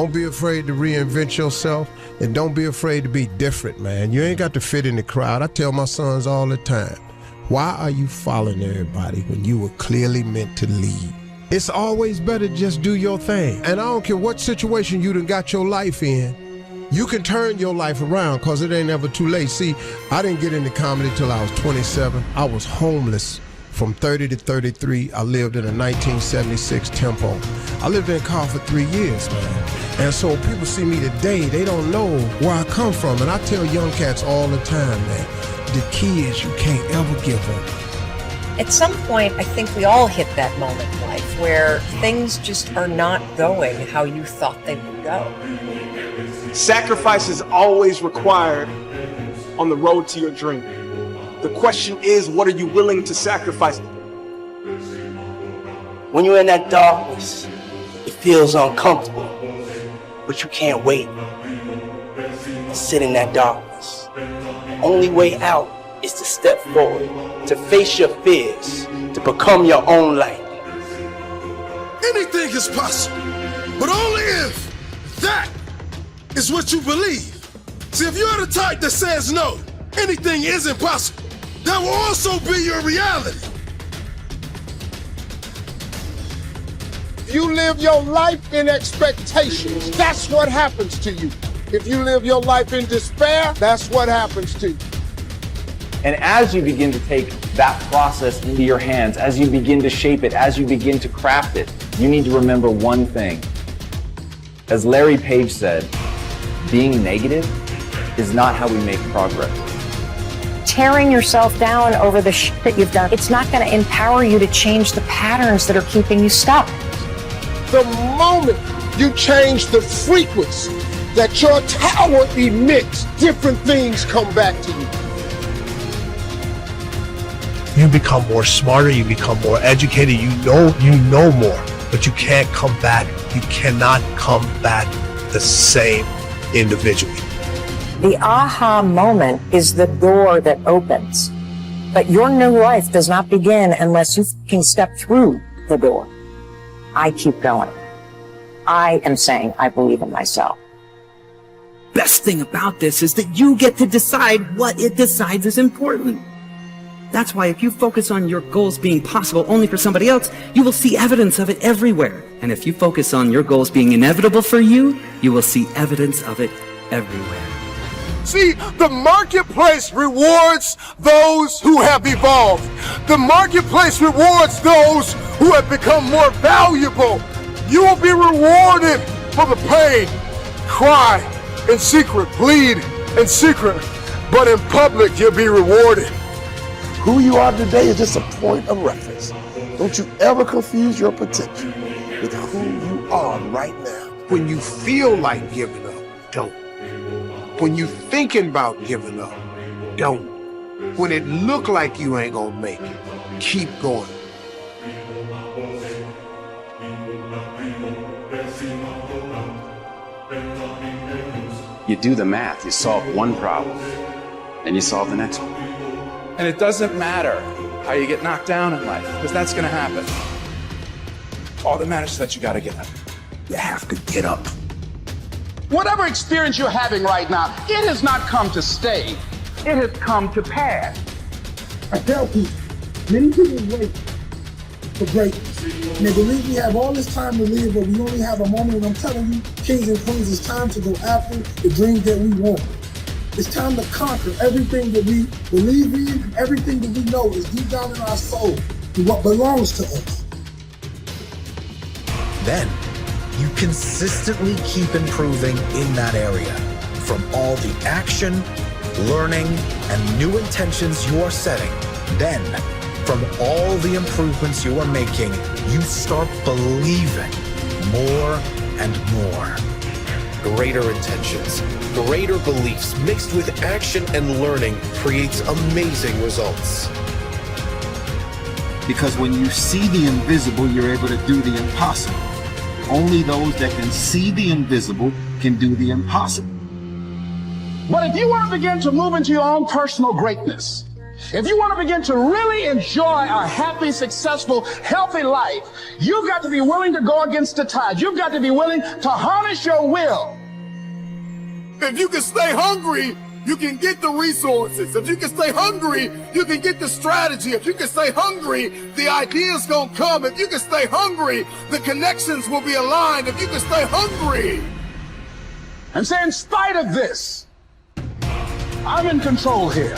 Don't be afraid to reinvent yourself, and don't be afraid to be different, man. You ain't got to fit in the crowd. I tell my sons all the time, why are you following everybody when you were clearly meant to lead? It's always better to just do your thing. And I don't care what situation you done got your life in, you can turn your life around, because it ain't ever too late. See, I didn't get into comedy till I was 27. I was homeless from 30 to 33. I lived in a 1976 Tempo. I lived in a car for 3 years, man. And so people see me today, they don't know where I come from. And I tell young cats all the time, man, the key is you can't ever give up. At some point, I think we all hit that moment in life where things just are not going how you thought they would go. Sacrifice is always required on the road to your dream. The question is, what are you willing to sacrifice? When you're in that darkness, it feels uncomfortable, but you can't wait and sit in that darkness. The only way out is to step forward, to face your fears, to become your own light. Anything is possible, but only if that is what you believe. See, if you're the type that says no, anything is impossible, that will also be your reality. If you live your life in expectations, that's what happens to you. If you live your life in despair, that's what happens to you. And as you begin to take that process into your hands, as you begin to shape it, as you begin to craft it, you need to remember one thing. As Larry Page said, being negative is not how we make progress. Tearing yourself down over the shit that you've done, it's not going to empower you to change the patterns that are keeping you stuck. The moment you change the frequency that your tower emits, different things come back to you. You become more smarter, you become more educated, you know more, but you can't come back. You cannot come back the same individual. The aha moment is the door that opens, but your new life does not begin unless you can step through the door. I keep going. I am saying I believe in myself. Best thing about this is that you get to decide what it decides is important. That's why if you focus on your goals being possible only for somebody else, you will see evidence of it everywhere. And if you focus on your goals being inevitable for you, you will see evidence of it everywhere. See, the marketplace rewards those who have evolved. The marketplace rewards those who have become more valuable. You will be rewarded for the pain, cry in secret, bleed in secret, but in public you'll be rewarded. Who you are today is just a point of reference. Don't you ever confuse your potential with who you are right now. When you feel like giving up, don't. When you thinking about giving up, don't. When it look like you ain't gonna make it, keep going. You do the math, you solve one problem, then you solve the next one. And it doesn't matter how you get knocked down in life, because that's gonna happen. All that matters is that you gotta get up. You have to get up. Whatever experience you're having right now, it has not come to stay. It has come to pass. I tell people, many people wait for greatness. And they believe we have all this time to live, but we only have a moment. And I'm telling you, kings and queens, it's time to go after the dreams that we want. It's time to conquer everything that we believe in, everything that we know is deep down in our soul, what belongs to us. Then, you consistently keep improving in that area. From all the action, learning, and new intentions you are setting, then, from all the improvements you are making, you start believing more and more. Greater intentions, greater beliefs mixed with action and learning creates amazing results. Because when you see the invisible, you're able to do the impossible. Only those that can see the invisible can do the impossible. But if you want to begin to move into your own personal greatness, If you want to begin to really enjoy a happy, successful, healthy life, you've got to be willing to go against the tide. You've got to be willing to harness your will. If you can stay hungry, you can get the resources. If you can stay hungry, you can get the strategy. If you can stay hungry, the ideas gonna come. If you can stay hungry, the connections will be aligned. If you can stay hungry. And say, in spite of this, I'm in control here.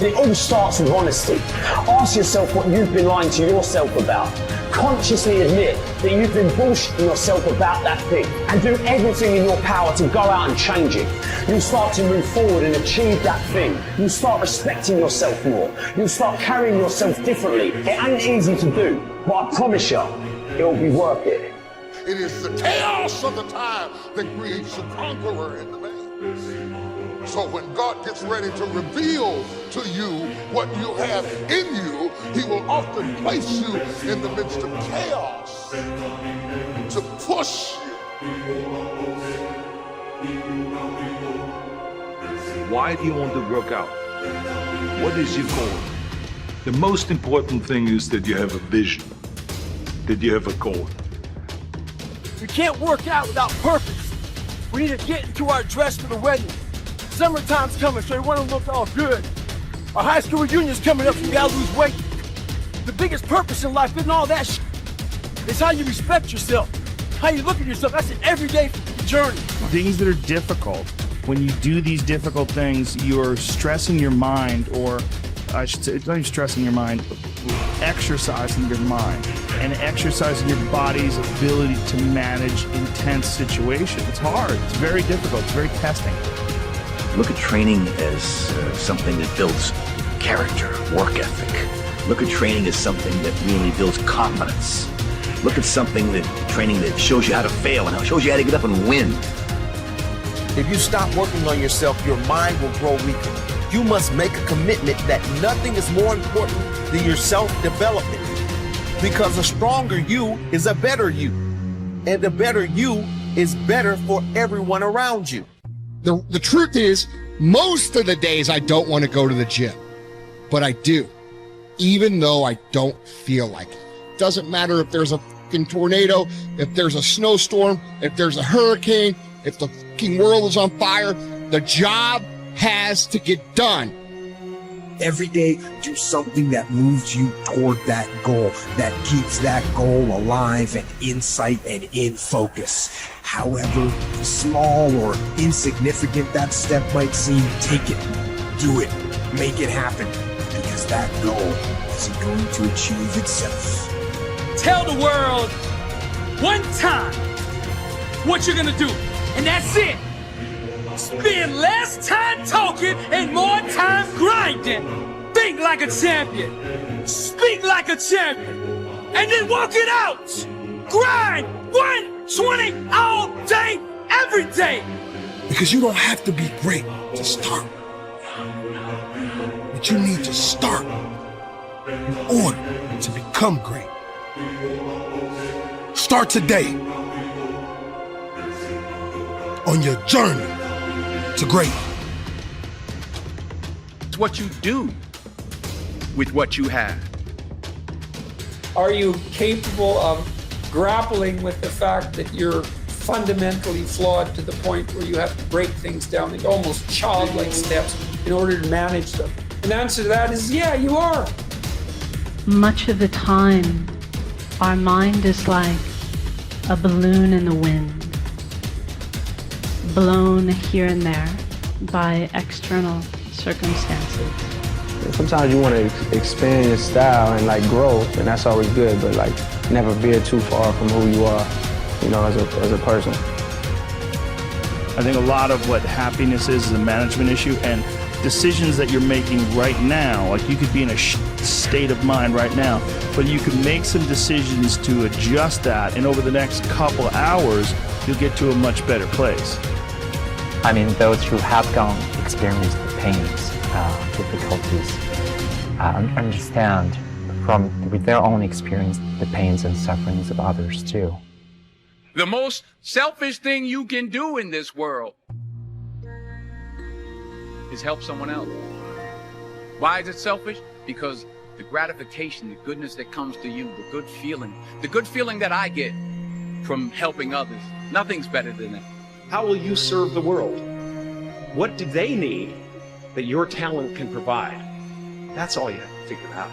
It all starts with honesty. Ask yourself what you've been lying to yourself about. Consciously admit that you've been bullshitting yourself about that thing, and do everything in your power to go out and change it. You'll start to move forward and achieve that thing. You'll start respecting yourself more. You'll start carrying yourself differently. It ain't easy to do, but I promise you, it'll be worth it. It is the chaos of the time that creates the conqueror in the man. So when God gets ready to reveal to you what you have in you, he will often place you in the midst of chaos to push you. Why do you want to work out? What is your goal? The most important thing is that you have a vision, that you have a goal. We can't work out without purpose. We need to get into our dress for the wedding. Summertime's coming, so we want to look all good. Our high school reunion's coming up, so we gotta lose weight. The biggest purpose in life isn't all that shit. It's how you respect yourself, how you look at yourself. That's an everyday journey. Things that are difficult. When you do these difficult things, you're stressing your mind, or I should say, it's not even stressing your mind, exercising your mind and exercising your body's ability to manage intense situations. It's hard. It's very difficult. It's very testing. Look at training as something that builds character, work ethic. Look at training as something that really builds confidence. Look at training that shows you how to fail and shows you how to get up and win. If you stop working on yourself, your mind will grow weaker. You must make a commitment that nothing is more important than your self-development. Because a stronger you is a better you. And the better you is better for everyone around you. The truth is, most of the days I don't want to go to the gym, but I do, even though I don't feel like it. Doesn't matter if there's a fucking tornado, if there's a snowstorm, if there's a hurricane, if the fucking world is on fire, the job has to get done. Every day, do something that moves you toward that goal, that keeps that goal alive and in sight and in focus. However small or insignificant that step might seem, take it, do it, make it happen, because that goal is going to achieve itself. Tell the world one time what you're gonna do, and that's it. Spend less time talking and more time grinding. Think like a champion. Speak like a champion. And then walk it out. Grind 120 all day, every day. Because you don't have to be great to start. But you need to start in order to become great. Start today on your journey to great. It's what you do with what you have. Are you capable of grappling with the fact that you're fundamentally flawed to the point where you have to break things down into almost childlike steps in order to manage them? And the answer to that is, yeah, you are. Much of the time, our mind is like a balloon in the wind, blown here and there by external circumstances. Sometimes you want to expand your style and like grow, and that's always good, but like never veer too far from who you are, you know, as a person. I think a lot of what happiness is a management issue, and decisions that you're making right now, like you could be in a state of mind right now, but you could make some decisions to adjust that, and over the next couple hours, you'll get to a much better place. I mean, those who have experienced the pains, difficulties, understand with their own experience the pains and sufferings of others too. The most selfish thing you can do in this world is help someone else. Why is it selfish? Because the gratification, the goodness that comes to you, the good feeling that I get from helping others, nothing's better than that. How will you serve the world? What do they need that your talent can provide? That's all you have to figure out.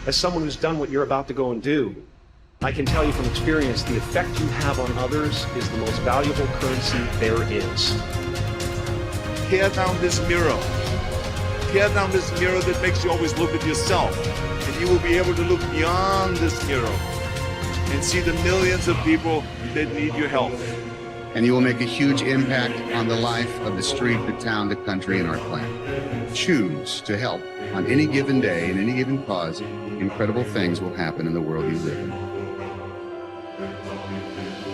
As someone who's done what you're about to go and do, I can tell you from experience, the effect you have on others is the most valuable currency there is. Tear down this mirror. Tear down this mirror that makes you always look at yourself. And you will be able to look beyond this mirror and see the millions of people that need your help. And you will make a huge impact on the life of the street, the town, the country, and our planet. Choose to help on any given day, in any given cause. Incredible things will happen in the world you live in.